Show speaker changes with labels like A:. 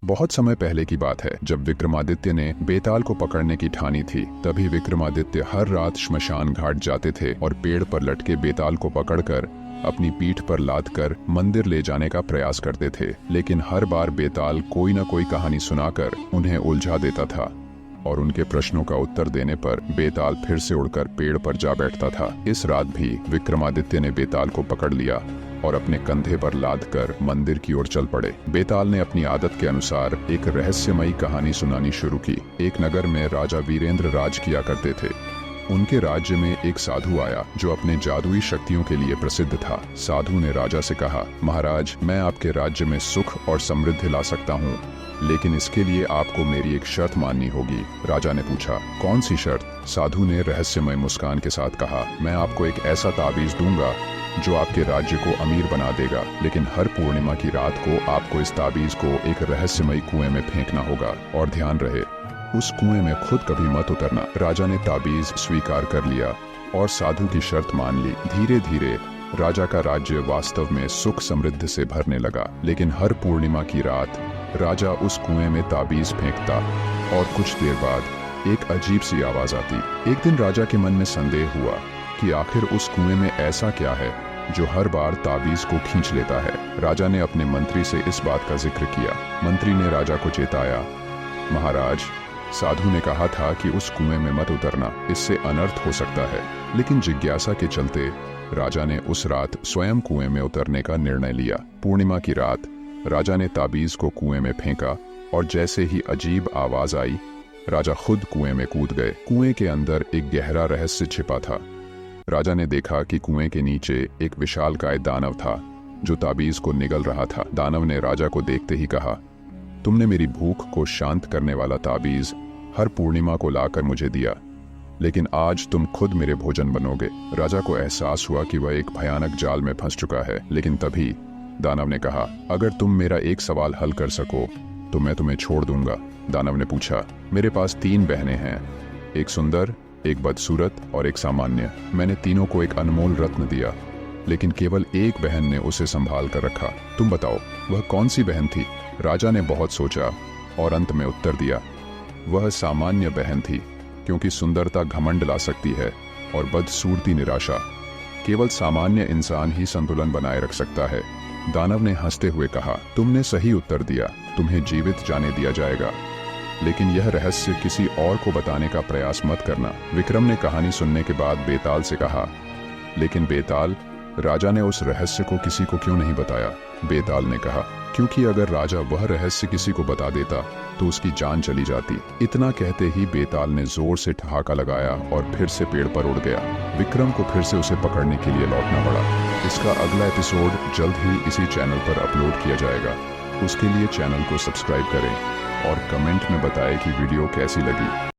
A: बहुत समय पहले की बात है, जब विक्रमादित्य ने बेताल को पकड़ने की ठानी थी। तभी विक्रमादित्य हर रात श्मशान घाट जाते थे और पेड़ पर लटके बेताल को पकड़कर अपनी पीठ पर लाद कर मंदिर ले जाने का प्रयास करते थे। लेकिन हर बार बेताल कोई न कोई कहानी सुनाकर उन्हें उलझा देता था और उनके प्रश्नों का उत्तर देने पर बेताल फिर से उड़कर पेड़ पर जा बैठता था। इस रात भी विक्रमादित्य ने बेताल को पकड़ लिया और अपने कंधे पर लाद कर मंदिर की ओर चल पड़े। बेताल ने अपनी आदत के अनुसार एक रहस्यमयी कहानी सुनानी शुरू की। एक नगर में राजा वीरेंद्र राज किया करते थे। उनके राज्य में एक साधु आया जो अपने जादुई शक्तियों के लिए प्रसिद्ध था। साधु ने राजा से कहा, महाराज, मैं आपके राज्य में सुख और समृद्धि ला सकता हूँ, लेकिन इसके लिए आपको मेरी एक शर्त माननी होगी। राजा ने पूछा, कौन सी शर्त? साधु ने रहस्यमय मुस्कान के साथ कहा, मैं आपको एक ऐसा ताबीज दूंगा जो आपके राज्य को अमीर बना देगा, लेकिन हर पूर्णिमा की रात को आपको इस ताबीज को एक रहस्यमयी कुएं में फेंकना होगा, और ध्यान रहे, उस कुएं में खुद कभी मत उतरना। राजा ने ताबीज स्वीकार कर लिया और साधु की शर्त मान ली। धीरे धीरे राजा का राज्य वास्तव में सुख समृद्धि से भरने लगा। लेकिन हर पूर्णिमा की रात राजा उस कुएं में ताबीज फेंकता और कुछ देर बाद एक अजीब सी आवाज आती। एक दिन राजा के मन में संदेह हुआ कि आखिर उस कुएं में ऐसा क्या है जो हर बार ताबीज को खींच लेता है। राजा ने अपने मंत्री से इस बात का जिक्र किया। मंत्री ने राजा को चेताया, महाराज, साधु ने कहा था कि उस कुएं में मत उतरना, इससे अनर्थ हो सकता है। लेकिन जिज्ञासा के चलते राजा ने उस रात स्वयं कुएं में उतरने का निर्णय लिया। पूर्णिमा की रात राजा ने ताबीज को कुएं में फेंका और जैसे ही अजीब आवाज आई, राजा खुद कुएं में कूद गए। कुएं के अंदर एक गहरा रहस्य छिपा था। राजा ने देखा कि कुएं के नीचे एक विशालकाय दानव था जो ताबीज को निगल रहा था। दानव ने राजा को देखते ही कहा, तुमने मेरी भूख को शांत करने वाला ताबीज हर पूर्णिमा को लाकर मुझे दिया, लेकिन आज तुम खुद मेरे भोजन बनोगे। राजा को एहसास हुआ कि वह एक भयानक जाल में फंस चुका है। लेकिन तभी दानव ने कहा, अगर तुम मेरा एक सवाल हल कर सको तो मैं तुम्हें छोड़ दूंगा। दानव ने पूछा, मेरे पास 3 बहनें हैं, एक सुंदर, एक बदसूरत और एक सामान्य। मैंने तीनों को एक अनमोल रत्न दिया, लेकिन केवल एक बहन ने उसे संभाल कर रखा। तुम बताओ, वह कौन सी बहन थी? राजा ने बहुत सोचा और अंत में उत्तर दिया, वह सामान्य बहन थी, क्योंकि सुंदरता घमंड ला सकती है और बदसूरती निराशा। केवल सामान्य इंसान ही संतुलन बनाए रख सकता है। दानव ने हंसते हुए कहा, तुमने सही उत्तर दिया, तुम्हें जीवित जाने दिया जाएगा, लेकिन यह रहस्य किसी और को बताने का प्रयास मत करना। विक्रम ने कहानी सुनने के बाद बेताल से कहा, लेकिन बेताल, राजा ने उस रहस्य को किसी को क्यों नहीं बताया? बेताल ने कहा, क्योंकि अगर राजा वह रहस्य किसी को बता देता तो उसकी जान चली जाती। इतना कहते ही बेताल ने जोर से ठहाका लगाया और फिर से पेड़ पर उड़ गया। विक्रम को फिर से उसे पकड़ने के लिए लौटना पड़ा। इसका अगला एपिसोड जल्द ही इसी चैनल पर अपलोड किया जाएगा। उसके लिए चैनल को सब्सक्राइब करें और कमेंट में बताएं कि वीडियो कैसी लगी।